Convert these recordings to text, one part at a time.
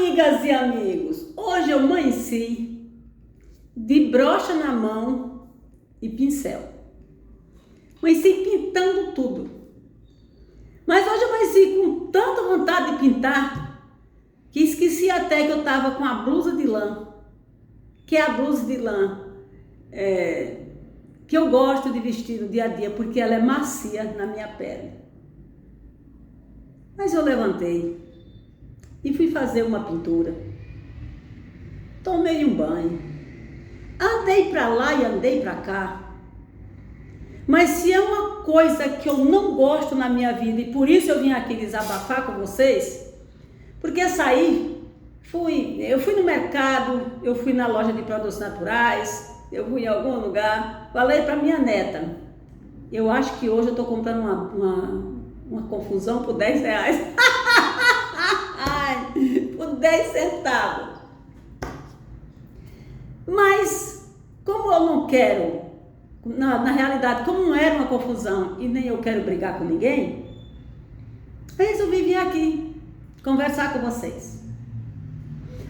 Amigas e amigos, hoje eu amanheci de brocha na mão e pincel. Amanheci pintando tudo. Mas hoje eu amanheci com tanta vontade de pintar que esqueci até que eu estava com a blusa de lã, que é a blusa de lã que eu gosto de vestir no dia a dia porque ela é macia na minha pele. Mas eu levantei e fui fazer uma pintura. Tomei um banho. Andei para lá e andei para cá. Mas se é uma coisa que eu não gosto na minha vida, e por isso eu vim aqui desabafar com vocês, porque eu fui no mercado, eu fui na loja de produtos naturais, eu fui em algum lugar, falei para minha neta, eu acho que hoje eu estou comprando uma confusão por 10 reais. Por 10 centavos. Mas, como eu não quero, na realidade, como não era uma confusão e nem eu quero brigar com ninguém, eu resolvi vir aqui conversar com vocês.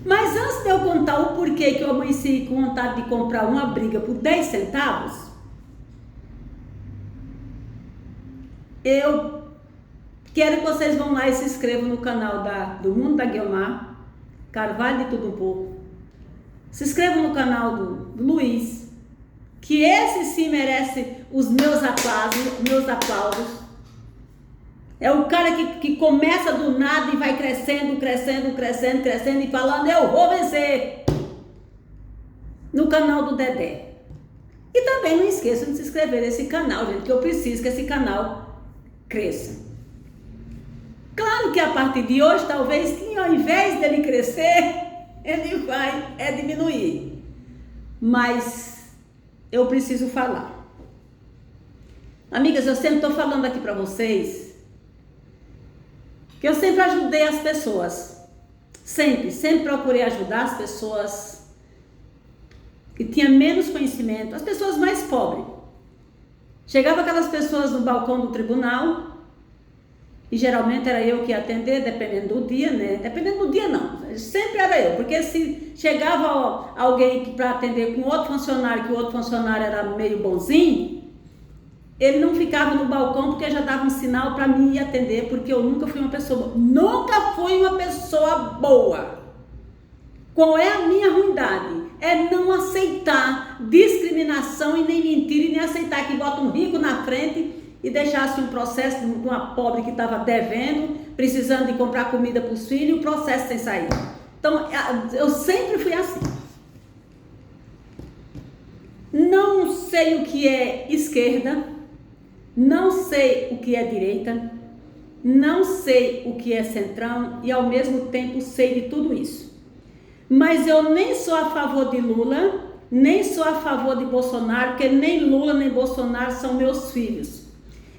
Mas antes de eu contar o porquê que eu amanheci com vontade de comprar uma briga por 10 centavos, eu quero que vocês vão lá e se inscrevam no canal do Mundo da Guiomar, Carvalho de Tudo Um Pouco. Se inscrevam no canal do Luiz, que esse sim merece os meus aplausos. É o cara que começa do nada e vai crescendo e falando, eu vou vencer. No canal do Dedé. E também não esqueçam de se inscrever nesse canal, gente, que eu preciso que esse canal cresça. Claro que a partir de hoje, talvez, que ao invés dele crescer, ele vai diminuir. Mas eu preciso falar. Amigas, eu sempre estou falando aqui para vocês que eu sempre ajudei as pessoas. Sempre procurei ajudar as pessoas que tinham menos conhecimento, as pessoas mais pobres. Chegava aquelas pessoas no balcão do tribunal, e geralmente era eu que ia atender, dependendo do dia, né? Dependendo do dia não, sempre era eu, porque se chegava alguém para atender com outro funcionário, que o outro funcionário era meio bonzinho, ele não ficava no balcão porque já dava um sinal para mim ir atender, porque eu nunca fui uma pessoa boa. Nunca fui uma pessoa boa. Qual é a minha ruindade? É não aceitar discriminação e nem mentir, e nem aceitar que bota um rico na frente e deixasse um processo de uma pobre que estava devendo, precisando de comprar comida para os filhos, e o processo sem sair. Então, eu sempre fui assim. Não sei o que é esquerda, não sei o que é direita, não sei o que é centrão e ao mesmo tempo sei de tudo isso. Mas eu nem sou a favor de Lula, nem sou a favor de Bolsonaro, porque nem Lula nem Bolsonaro são meus filhos.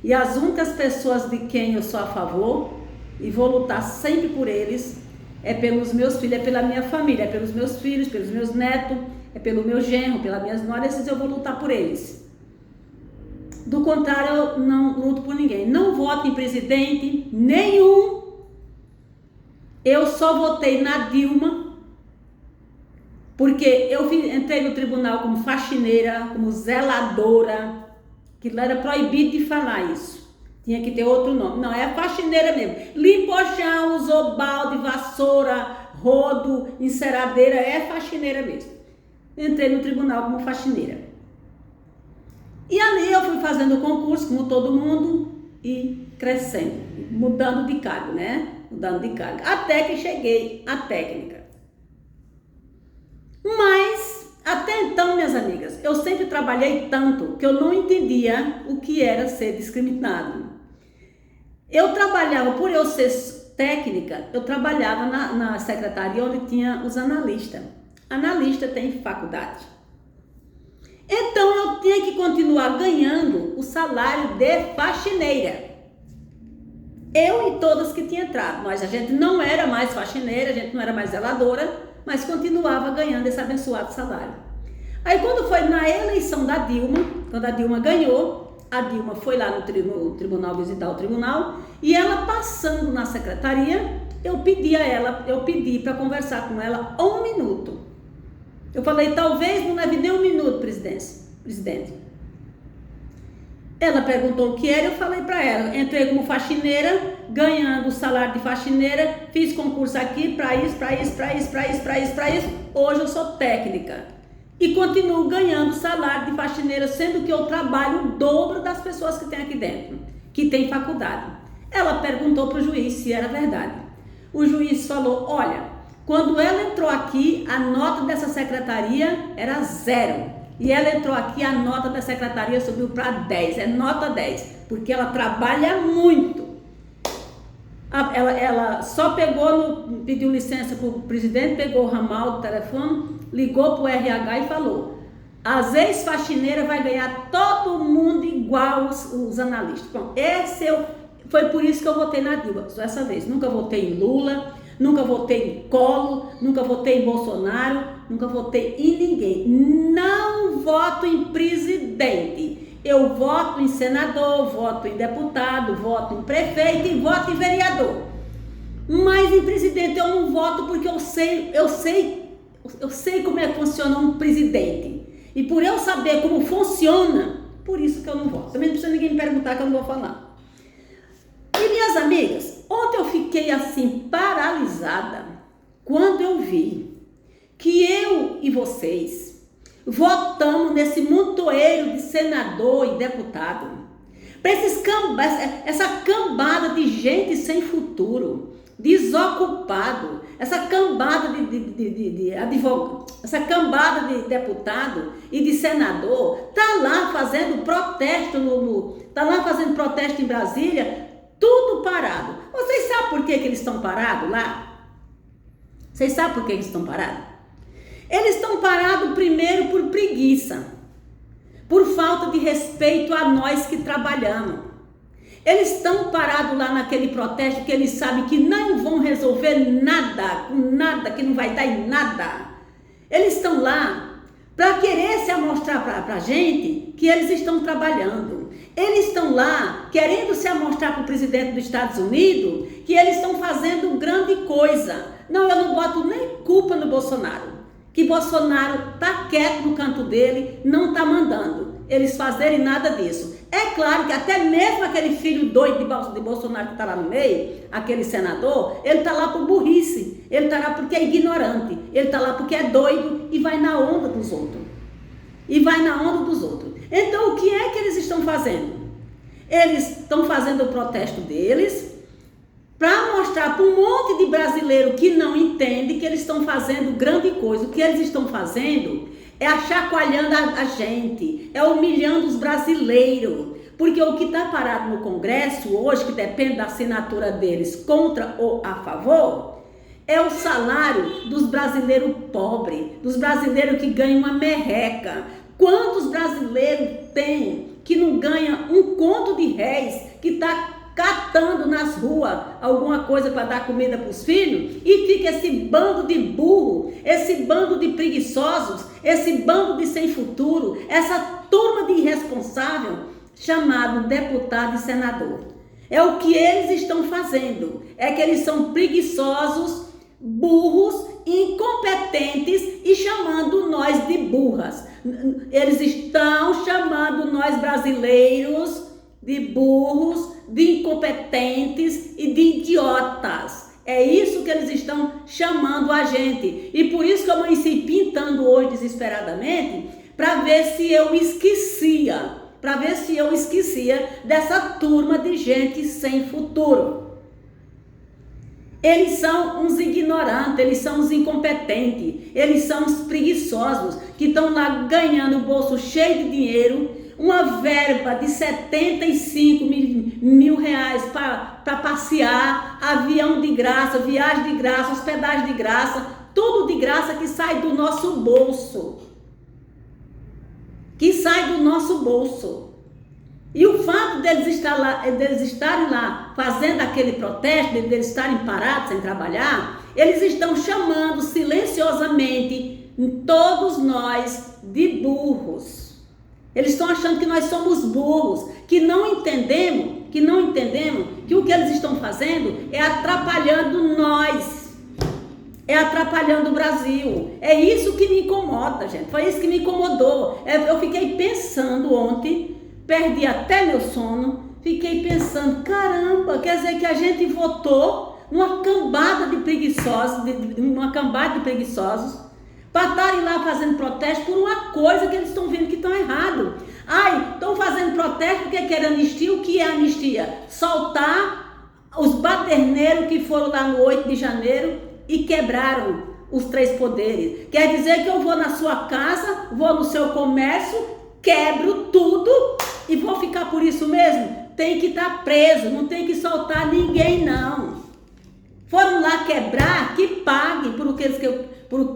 E as únicas pessoas de quem eu sou a favor, e vou lutar sempre por eles, é pelos meus filhos, é pela minha família, é pelos meus filhos, pelos meus netos, é pelo meu genro, pelas minhas noras, esses eu vou lutar por eles. Do contrário, eu não luto por ninguém. Não voto em presidente nenhum. Eu só votei na Dilma, porque eu entrei no tribunal como faxineira, como zeladora, que lá era proibido de falar isso. Tinha que ter outro nome. Não, é faxineira mesmo. Limpou chão, usou balde, vassoura, rodo, enceradeira, é faxineira mesmo. Entrei no tribunal como faxineira. E ali eu fui fazendo o concurso, como todo mundo, e crescendo, mudando de cargo, né? Mudando de cargo. Até que cheguei à técnica. Mas, até então, minhas amigas, eu sempre trabalhei tanto que eu não entendia o que era ser discriminado. Eu trabalhava, por eu ser técnica, eu trabalhava na secretaria onde tinha os analistas. Analista tem faculdade. Então eu tinha que continuar ganhando o salário de faxineira. Eu e todas que tinham entrado, mas a gente não era mais faxineira, a gente não era mais zeladora, mas continuava ganhando esse abençoado salário. Aí quando foi na eleição da Dilma, quando a Dilma ganhou, a Dilma foi lá no tribunal visitar o tribunal, e ela passando na secretaria, eu pedi para conversar com ela 1 minuto. Eu falei, talvez não leve nem 1 minuto, presidente. Ela perguntou o que era, eu falei para ela, entrei como faxineira, ganhando o salário de faxineira, fiz concurso aqui para isso. Hoje eu sou técnica e continuo ganhando salário de faxineira, sendo que eu trabalho o dobro das pessoas que tem aqui dentro, que tem faculdade. Ela perguntou para o juiz se era verdade. O juiz falou, olha, quando ela entrou aqui, a nota dessa secretaria era 0. E ela entrou aqui, a nota da secretaria subiu para 10, é nota 10, porque ela trabalha muito. Ela só pediu licença para o presidente, pegou o ramal do telefone, ligou para o RH e falou, as ex-faxineiras vai ganhar todo mundo igual os analistas. Bom, foi por isso que eu votei na Dilma, dessa vez. Nunca votei em Lula, nunca votei em Collor, nunca votei em Bolsonaro, nunca votei em ninguém. Não voto em presidente. Eu voto em senador, voto em deputado, voto em prefeito e voto em vereador. Mas em presidente eu não voto porque eu sei como é que funciona um presidente. E por eu saber como funciona, por isso que eu não voto. Também não precisa ninguém me perguntar que eu não vou falar. E minhas amigas, ontem eu fiquei assim paralisada quando eu vi que eu e vocês votamos nesse montoeiro de senador e deputado, para essa cambada de gente sem futuro, desocupado, essa cambada de advogado, essa cambada de deputado e de senador, tá lá fazendo protesto tá lá fazendo protesto em Brasília, tudo parado. Vocês sabem por que eles estão parados lá? Vocês sabem por que eles estão parados? Eles estão parados primeiro por preguiça, por falta de respeito a nós que trabalhamos. Eles estão parados lá naquele protesto que eles sabem que não vão resolver nada, que não vai dar em nada. Eles estão lá para querer se amostrar para a gente que eles estão trabalhando. Eles estão lá querendo se amostrar para o presidente dos Estados Unidos que eles estão fazendo grande coisa. Não, eu não boto nem culpa no Bolsonaro. Que Bolsonaro está quieto no canto dele, não está mandando eles fazerem nada disso. É claro que até mesmo aquele filho doido de Bolsonaro que está lá no meio, aquele senador, ele está lá por burrice, ele está lá porque é ignorante, ele está lá porque é doido e vai na onda dos outros. Então o que é que eles estão fazendo? Eles estão fazendo o protesto deles, para mostrar para um monte de brasileiro que não entende que eles estão fazendo grande coisa. O que eles estão fazendo é achacoalhando a gente, é humilhando os brasileiros. Porque o que está parado no Congresso hoje, que depende da assinatura deles contra ou a favor, é o salário dos brasileiros pobres, dos brasileiros que ganham uma merreca. Quantos brasileiros tem que não ganha um conto de réis, que está catando nas ruas alguma coisa para dar comida para os filhos, e fica esse bando de burro, esse bando de preguiçosos, esse bando de sem futuro, essa turma de irresponsável chamado deputado e senador. É o que eles estão fazendo, é que eles são preguiçosos, burros, incompetentes e chamando nós de burras. Eles estão chamando nós brasileiros de burros, de incompetentes e de idiotas. É isso que eles estão chamando a gente. E por isso que eu amanheci pintando hoje desesperadamente, para ver se eu esquecia, dessa turma de gente sem futuro. Eles são uns ignorantes, eles são uns incompetentes, eles são uns preguiçosos, que estão lá ganhando o bolso cheio de dinheiro, uma verba de 75 mil reais para passear, avião de graça, viagem de graça, hospedagem de graça, tudo de graça que sai do nosso bolso. E o fato deles estarem lá fazendo aquele protesto, deles estarem parados sem trabalhar, eles estão chamando silenciosamente todos nós de burros. Eles estão achando que nós somos burros, que não entendemos que o que eles estão fazendo é atrapalhando nós é atrapalhando o Brasil. É isso que me incomoda, gente. Foi isso que me incomodou. Eu fiquei pensando ontem, perdi até meu sono, fiquei pensando, caramba, quer dizer que a gente votou numa cambada de preguiçosos, para estarem lá fazendo protesto por uma coisa que eles estão vendo que estão errado. Ai, estão fazendo protesto porque querem anistia. O que é anistia? Soltar os baderneiros que foram lá no 8 de janeiro e quebraram os 3 poderes. Quer dizer que eu vou na sua casa, vou no seu comércio, quebro tudo e vou ficar por isso mesmo? Tem que estar preso, não tem que soltar ninguém não. Foram lá quebrar, que paguem por o que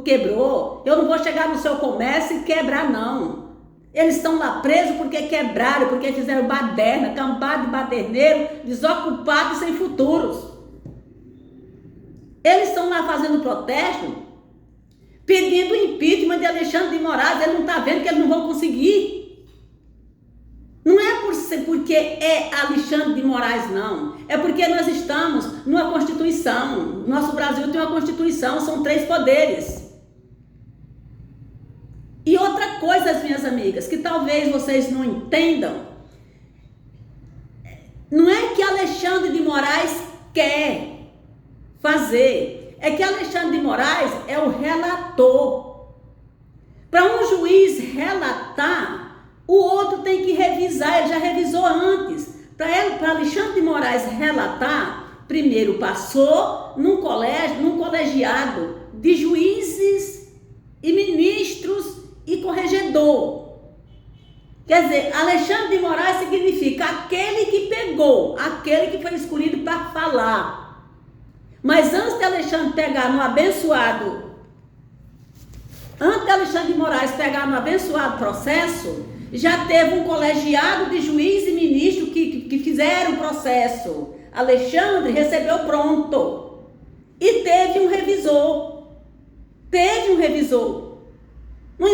quebrou. Eu não vou chegar no seu comércio e quebrar não. Eles estão lá presos porque quebraram, porque fizeram baderna, cambada de baderneiro, desocupados e sem futuros. Eles estão lá fazendo protesto, pedindo o impeachment de Alexandre de Moraes. Ele não está vendo que eles não vão conseguir. Não é porque é Alexandre de Moraes, não. É porque nós estamos numa Constituição. Nosso Brasil tem uma Constituição, são 3 poderes. E outra coisa, minhas amigas, que talvez vocês não entendam, não é que Alexandre de Moraes quer fazer, é que Alexandre de Moraes é o relator. Para um juiz relatar, o outro tem que revisar, ele já revisou antes. Para Alexandre de Moraes relatar, primeiro passou num colegiado de juízes e ministros e corregedor. Quer dizer, Alexandre de Moraes significa aquele que pegou, aquele que foi escolhido para falar. Mas antes de Alexandre pegar no abençoado, antes de Alexandre de Moraes pegar no abençoado processo, já teve um colegiado de juiz e ministro que fizeram o processo. Alexandre recebeu pronto. E teve um revisor. Não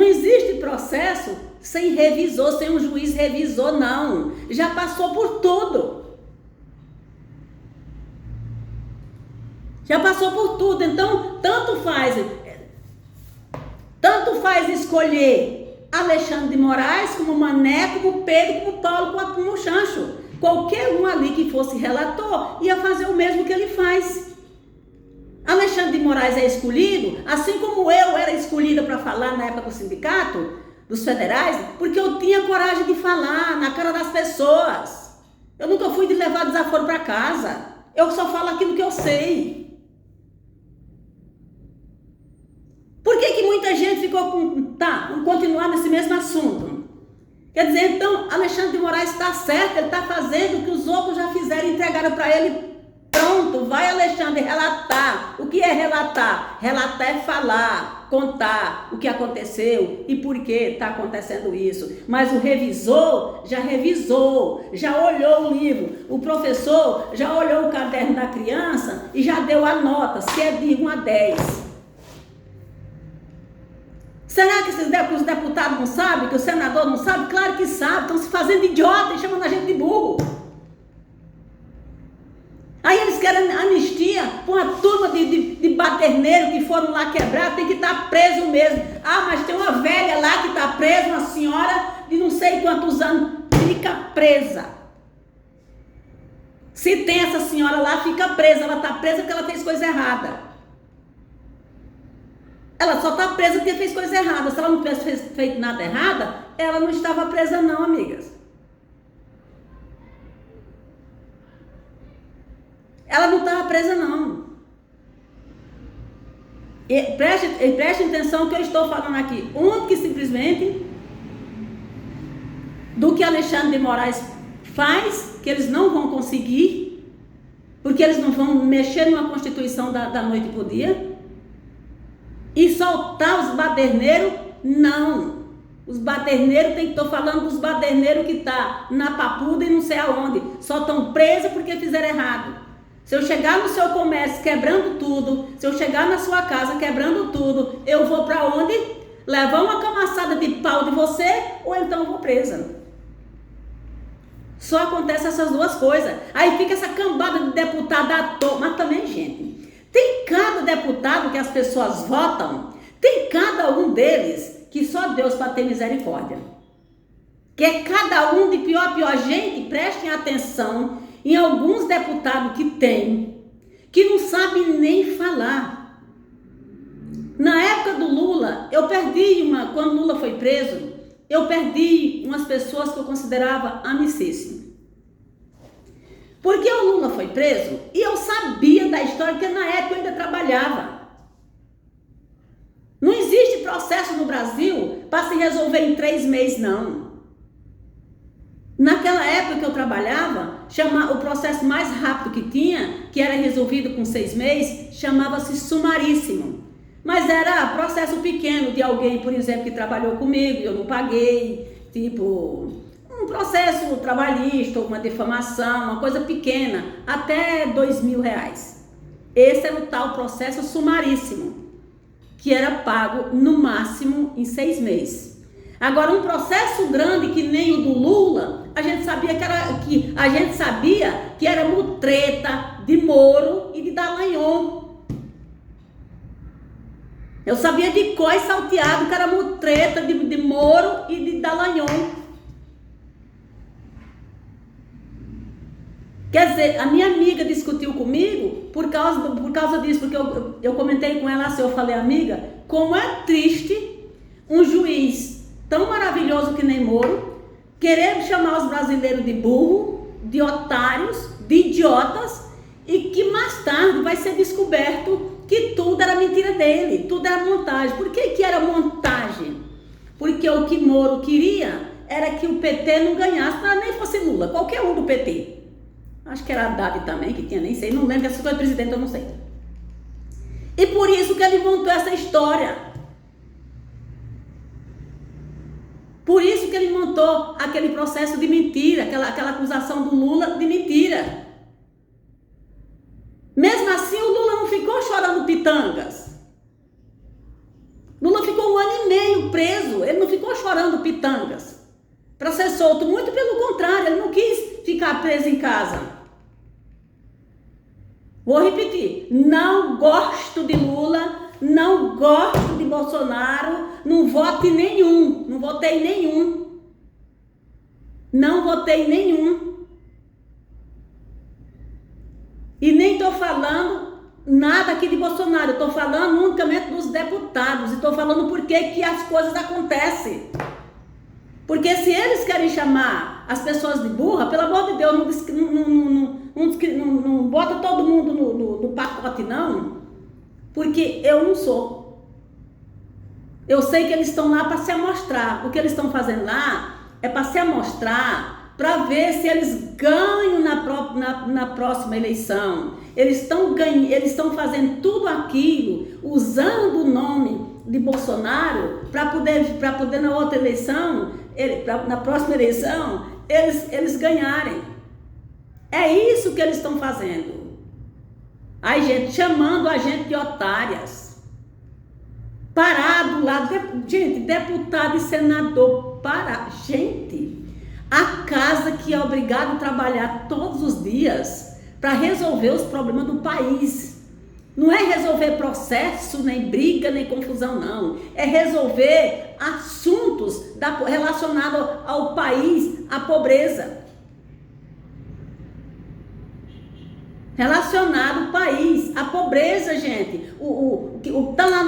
existe processo sem revisor, sem um juiz revisor, não. Já passou por tudo. Então, tanto faz escolher Alexandre de Moraes, como Mané, como Pedro, como Paulo, como o Chancho. Qualquer um ali que fosse relator ia fazer o mesmo que ele faz. Alexandre de Moraes é escolhido, assim como eu era escolhida para falar na época do sindicato, dos federais, porque eu tinha coragem de falar na cara das pessoas. Eu nunca fui de levar desaforo para casa. Eu só falo aquilo que eu sei. Por que muita gente ficou continuar nesse mesmo assunto? Quer dizer, então, Alexandre de Moraes está certo, ele está fazendo o que os outros já fizeram e entregaram para ele. Pronto, vai Alexandre relatar. O que é relatar? Relatar é falar, contar o que aconteceu e por que está acontecendo isso. Mas o revisor já revisou, já olhou o livro. O professor já olhou o caderno da criança e já deu a nota, se é de 1 a 10. Será que os deputados não sabem, que o senador não sabe? Claro que sabe, estão se fazendo idiota e chamando a gente de burro. Aí eles querem anistia com a turma de baderneiro que foram lá quebrar, tem que estar preso mesmo. Ah, mas tem uma velha lá que está presa, uma senhora de não sei quantos anos, fica presa. Se tem essa senhora lá, fica presa, ela está presa porque ela fez coisa errada. Ela só está presa porque fez coisa errada. Se ela não tivesse feito nada errado, ela não estava presa não, amigas. Ela não estava presa não. E preste atenção no que eu estou falando aqui. Único e simplesmente do que Alexandre de Moraes faz, que eles não vão conseguir, porque eles não vão mexer numa Constituição da noite para o dia. E soltar os baderneiros, não. Os baderneiros, estou falando dos baderneiros que tá na Papuda e não sei aonde. Só estão presos porque fizeram errado. Se eu chegar no seu comércio quebrando tudo, se eu chegar na sua casa quebrando tudo, eu vou para onde? Levar uma camaçada de pau de você ou então eu vou presa. Só acontece essas duas coisas. Aí fica essa cambada de deputado à toa. Mas também, gente, tem cada deputado que as pessoas votam, tem cada um deles que só Deus para ter misericórdia. Que é cada um de pior a pior. Gente, prestem atenção em alguns deputados que tem, que não sabem nem falar. Na época do Lula, quando Lula foi preso, eu perdi umas pessoas que eu considerava amicíssimas. Porque o Lula foi preso e eu sabia da história, porque na época eu ainda trabalhava. Não existe processo no Brasil para se resolver em 3 meses, não. Naquela época que eu trabalhava, o processo mais rápido que tinha, que era resolvido com 6 meses, chamava-se sumaríssimo. Mas era processo pequeno de alguém, por exemplo, que trabalhou comigo, eu não paguei, tipo um processo trabalhista, uma defamação, uma coisa pequena, até R$2.000. Esse era o tal processo sumaríssimo, que era pago no máximo em 6 meses. Agora, um processo grande que nem o do Lula, a gente sabia que era mutreta de Moro e de Dallagnol. Eu sabia de cor e salteado que era mutreta de Moro e de Dallagnol. Quer dizer, a minha amiga discutiu comigo por causa disso, porque eu comentei com ela assim, eu falei, amiga, como é triste um juiz tão maravilhoso que nem Moro querer chamar os brasileiros de burro, de otários, de idiotas, e que mais tarde vai ser descoberto que tudo era mentira dele, tudo era montagem. Por que era montagem? Porque o que Moro queria era que o PT não ganhasse, não nem fosse Lula, qualquer um do PT. Acho que era Haddad também, que tinha, nem sei, não lembro, se foi presidente, eu não sei. E por isso que ele montou essa história. Por isso que ele montou aquele processo de mentira, aquela acusação do Lula de mentira. Mesmo assim, o Lula não ficou chorando pitangas. Lula ficou 1 ano e meio preso, ele não ficou chorando pitangas para ser solto, muito pelo contrário, ele não quis ficar preso em casa. Vou repetir, não gosto de Lula, não gosto de Bolsonaro, não voto em nenhum, não votei em nenhum. Não votei em nenhum. E nem estou falando nada aqui de Bolsonaro, estou falando unicamente dos deputados, e estou falando por que as coisas acontecem. Porque se eles querem chamar as pessoas de burra, pelo amor de Deus, não bota todo mundo no pacote, não. Porque eu não sou. Eu sei que eles estão lá para se amostrar. O que eles estão fazendo lá é para se amostrar, para ver se eles ganham na próxima eleição. Eles estão fazendo tudo aquilo, usando o nome de Bolsonaro, para poder na outra eleição, na próxima eleição, eles ganharem. É isso que eles estão fazendo. Aí, gente, chamando a gente de otárias. Parado lá, gente, deputado e senador, gente, a casa que é obrigado a trabalhar todos os dias para resolver os problemas do país. Não é resolver processo, nem briga, nem confusão, não. É resolver assuntos relacionados ao país, à pobreza. Relacionado ao país, à pobreza, gente. Tá lá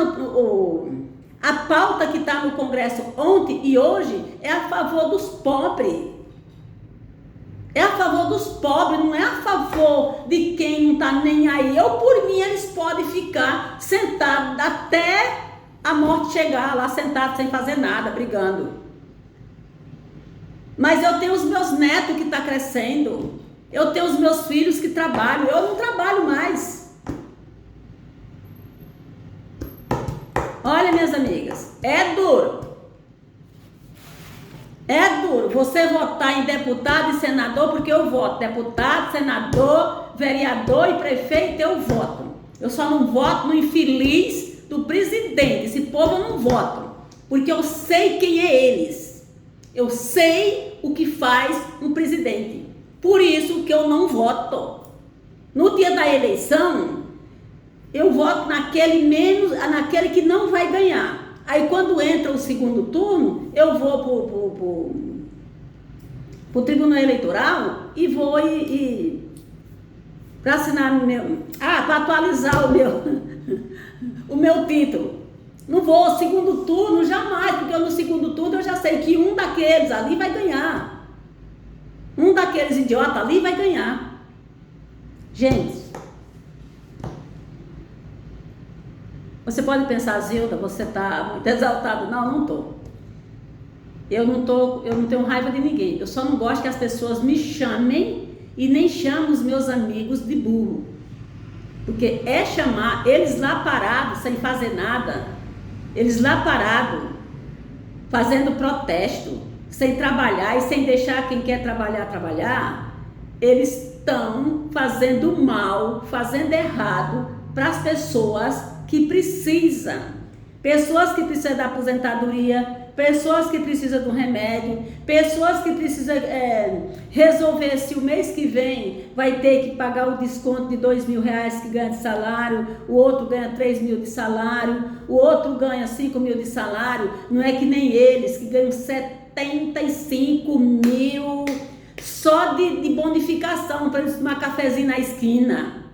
a pauta que está no Congresso ontem e hoje é a favor dos pobres. É a favor dos pobres, não é a favor de quem não está nem aí. Eu, por mim, eles podem ficar sentados até a morte chegar lá, sentados sem fazer nada, brigando. Mas eu tenho os meus netos que estão crescendo. Eu tenho os meus filhos que trabalham. Eu não trabalho mais. Olha, minhas amigas, é duro. É duro você votar em deputado e senador, porque eu voto deputado, senador, vereador e prefeito, eu voto. Eu só não voto no infeliz do presidente. Esse povo eu não voto, porque eu sei quem é eles. Eu sei o que faz um presidente. Por isso que eu não voto. No dia da eleição, eu voto naquele que não vai ganhar. Aí quando entra o segundo turno, eu vou pro Tribunal Eleitoral e vou para assinar para atualizar o meu título. Não vou segundo turno jamais, porque no segundo turno eu já sei que um daqueles ali vai ganhar. Um daqueles idiotas ali vai ganhar. Gente, você pode pensar, Zilda, você está muito exaltado. Não, não estou. Eu não tenho raiva de ninguém. Eu só não gosto que as pessoas me chamem e nem chamem os meus amigos de burro. Porque é chamar eles lá parados, sem fazer nada. Eles lá parados, fazendo protesto, sem trabalhar e sem deixar quem quer trabalhar. Eles estão fazendo mal, fazendo errado para as pessoas que precisam. Pessoas que precisam da aposentadoria, pessoas que precisam do remédio, pessoas que precisam resolver se o mês que vem vai ter que pagar o desconto de R$2.000 que ganha de salário, o outro ganha 3.000 de salário, o outro ganha 5.000 de salário. Não é que nem eles que ganham 75 mil só de bonificação para eles tomar cafezinho na esquina.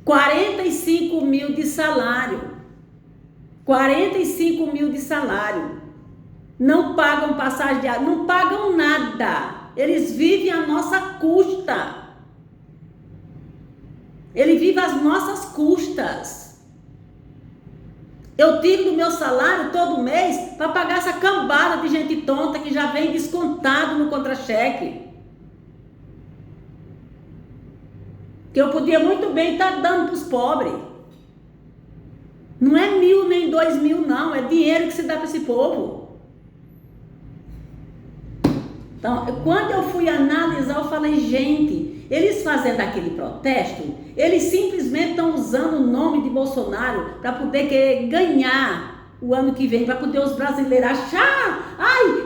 45 mil de salário. 45 mil de salário. Não pagam passagem de água, não pagam nada. Eles vivem à nossa custa. Ele vive às nossas custas. Eu tiro do meu salário todo mês para pagar essa cambada de gente tonta que já vem descontado no contra-cheque. Que eu podia muito bem estar dando para os pobres. Não é 1.000 nem 2.000 não, é dinheiro que se dá para esse povo. Então, quando eu fui analisar, eu falei, gente, eles fazendo aquele protesto, eles simplesmente estão usando o nome de Bolsonaro para poder querer ganhar o ano que vem, para poder os brasileiros achar,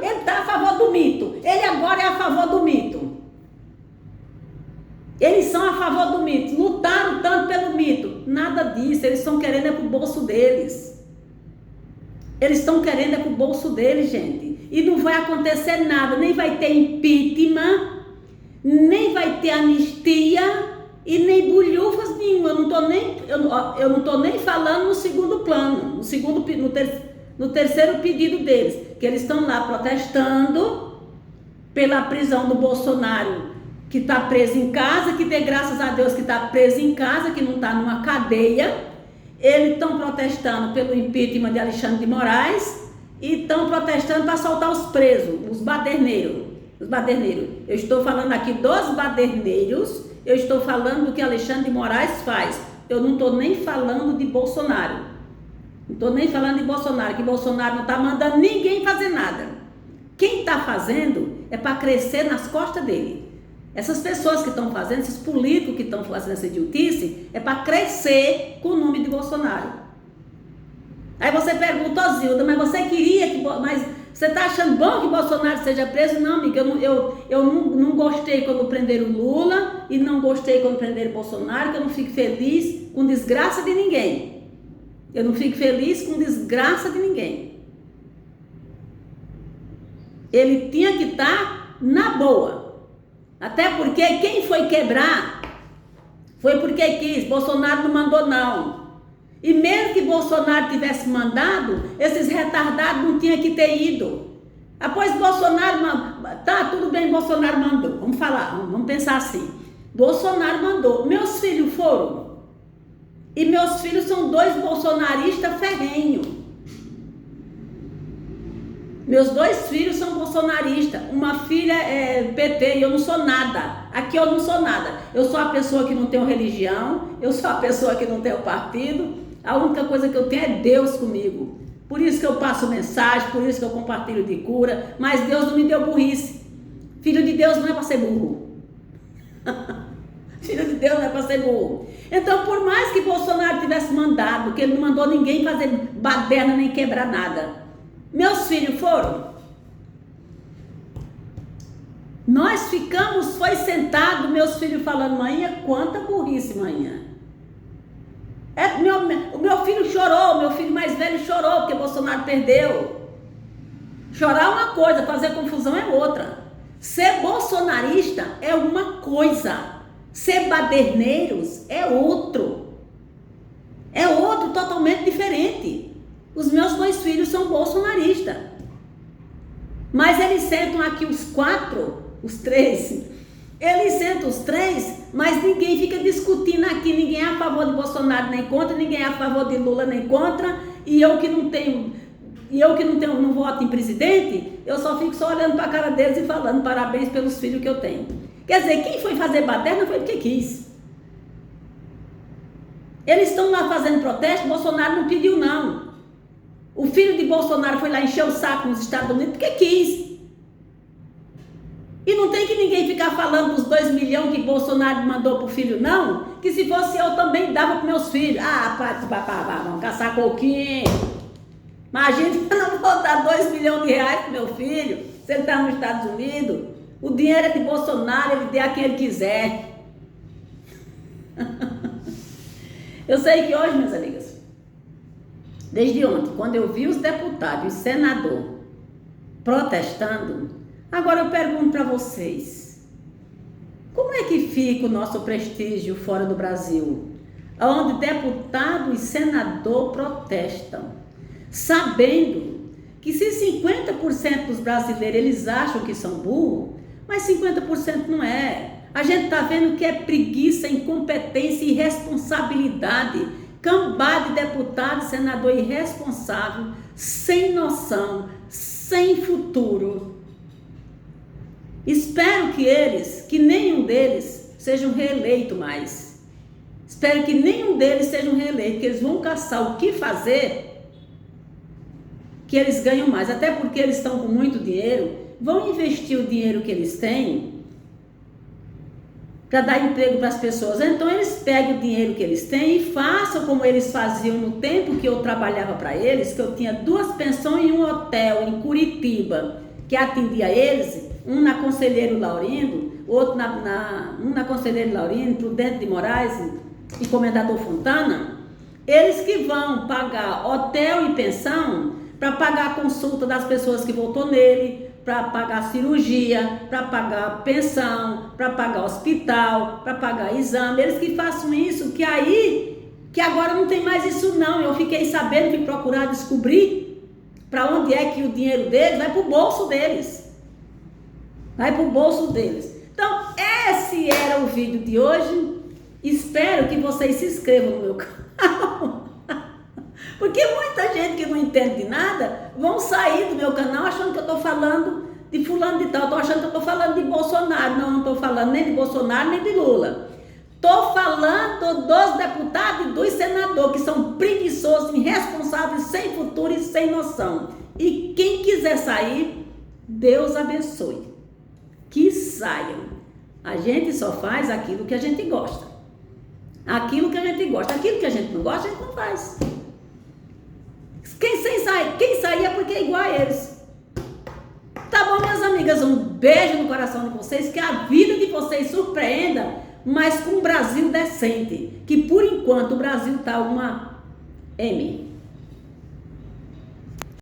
ele está a favor do mito, ele agora é a favor do mito. Eles são a favor do mito, lutaram tanto pelo mito. Nada disso, eles estão querendo é pro bolso deles. Eles estão querendo é pro bolso deles, gente. E não vai acontecer nada, nem vai ter impeachment, nem vai ter anistia e nem bulhufas nenhuma. Eu não tô nem falando no segundo plano, no terceiro pedido deles, que eles estão lá protestando pela prisão do Bolsonaro, que está preso em casa, que dê graças a Deus que está preso em casa, que não está numa cadeia. Eles estão protestando pelo impeachment de Alexandre de Moraes e estão protestando para soltar os presos, os baderneiros. Eu estou falando aqui dos baderneiros, eu estou falando do que Alexandre de Moraes faz. Eu não estou nem falando de Bolsonaro. Não estou nem falando de Bolsonaro, que Bolsonaro não está mandando ninguém fazer nada. Quem está fazendo é para crescer nas costas dele. Essas pessoas que estão fazendo, esses políticos que estão fazendo essa idiotice, é para crescer com o nome de Bolsonaro. Aí você pergunta, Zilda, mas você queria que... Mas você está achando bom que Bolsonaro seja preso? Não, amiga, eu não gostei quando prenderam Lula e não gostei quando prenderam Bolsonaro, que eu não fico feliz com desgraça de ninguém. Eu não fico feliz com desgraça de ninguém. Ele tinha que estar na boa. Até porque quem foi quebrar foi porque quis. Bolsonaro não mandou não. E mesmo que Bolsonaro tivesse mandado, esses retardados não tinham que ter ido. Após Bolsonaro, tá, tudo bem, Bolsonaro mandou. Vamos falar, vamos pensar assim. Bolsonaro mandou. Meus filhos foram. E meus filhos são 2 bolsonaristas ferrenhos. Meus 2 filhos são bolsonaristas, uma filha é PT e eu não sou nada. Aqui eu não sou nada. Eu sou a pessoa que não tem religião, eu sou a pessoa que não tem partido. A única coisa que eu tenho é Deus comigo. Por isso que eu passo mensagem, por isso que eu compartilho de cura. Mas Deus não me deu burrice. Filho de Deus não é para ser burro. Filho de Deus não é para ser burro. Então, por mais que Bolsonaro tivesse mandado, que ele não mandou ninguém fazer baderna nem quebrar nada. Meus filhos foram. Nós ficamos, foi sentado, meus filhos falando, mãe, quanta burrice, mãe. O meu filho chorou, meu filho mais velho chorou porque Bolsonaro perdeu. Chorar é uma coisa, fazer confusão é outra. Ser bolsonarista é uma coisa, ser baderneiros é outro. É outro totalmente diferente. Os meus 2 filhos são bolsonaristas. Mas eles sentam aqui os 3. Eles sentam os 3, mas ninguém fica discutindo aqui. Ninguém é a favor de Bolsonaro nem contra, ninguém é a favor de Lula nem contra. E eu que não voto em presidente, eu só fico olhando para a cara deles e falando parabéns pelos filhos que eu tenho. Quer dizer, quem foi fazer baderna foi porque quis. Eles estão lá fazendo protesto, Bolsonaro não pediu não. O filho de Bolsonaro foi lá encher o saco nos Estados Unidos porque quis. E não tem que ninguém ficar falando dos 2 milhões que Bolsonaro mandou pro filho, não. Que se fosse eu também dava para meus filhos. Vamos caçar coquinho. Imagina que eu não vou dar 2 milhões de reais pro meu filho, se ele está nos Estados Unidos. O dinheiro é de Bolsonaro, ele dê a quem ele quiser. Eu sei que hoje, minhas amigas, desde ontem, quando eu vi os deputados e senador protestando, agora eu pergunto para vocês, como é que fica o nosso prestígio fora do Brasil, onde deputado e senador protestam, sabendo que se 50% dos brasileiros eles acham que são burros, mas 50% não é. A gente está vendo que é preguiça, incompetência e irresponsabilidade. Cambada de deputado e senador irresponsável, sem noção, sem futuro. Espero que nenhum deles sejam reeleito mais. Espero que nenhum deles sejam reeleitos, que eles vão caçar o que fazer, que eles ganham mais. Até porque eles estão com muito dinheiro, vão investir o dinheiro que eles têm para dar emprego para as pessoas. Então eles pegam o dinheiro que eles têm e façam como eles faziam no tempo que eu trabalhava para eles, que eu tinha 2 pensões em um hotel em Curitiba, que atendia eles, um na Conselheiro Laurindo, outro um na Conselheiro Laurindo, Prudente de Moraes e Comendador Fontana. Eles que vão pagar hotel e pensão para pagar a consulta das pessoas que votou nele, para pagar cirurgia, para pagar pensão, para pagar hospital, para pagar exame. Eles que façam isso, que agora não tem mais isso não. Eu fiquei sabendo, fui procurar descobrir para onde é que o dinheiro deles vai para o bolso deles. Vai para o bolso deles. Então, esse era o vídeo de hoje. Espero que vocês se inscrevam no meu canal. Porque muita gente que não entende de nada vão sair do meu canal achando que eu estou falando de fulano de tal. Estou achando que eu estou falando de Bolsonaro. Não estou falando nem de Bolsonaro nem de Lula. Estou falando dos deputados e dos senadores que são preguiçosos, irresponsáveis, sem futuro e sem noção. E quem quiser sair, Deus abençoe. Que saiam. A gente só faz aquilo que a gente gosta. Aquilo que a gente gosta. Aquilo que a gente não gosta, a gente não faz. Quem sair é porque é igual a eles. Tá bom, minhas amigas? Um beijo no coração de vocês. Que a vida de vocês surpreenda, mas com um Brasil decente. Que por enquanto o Brasil tá uma M.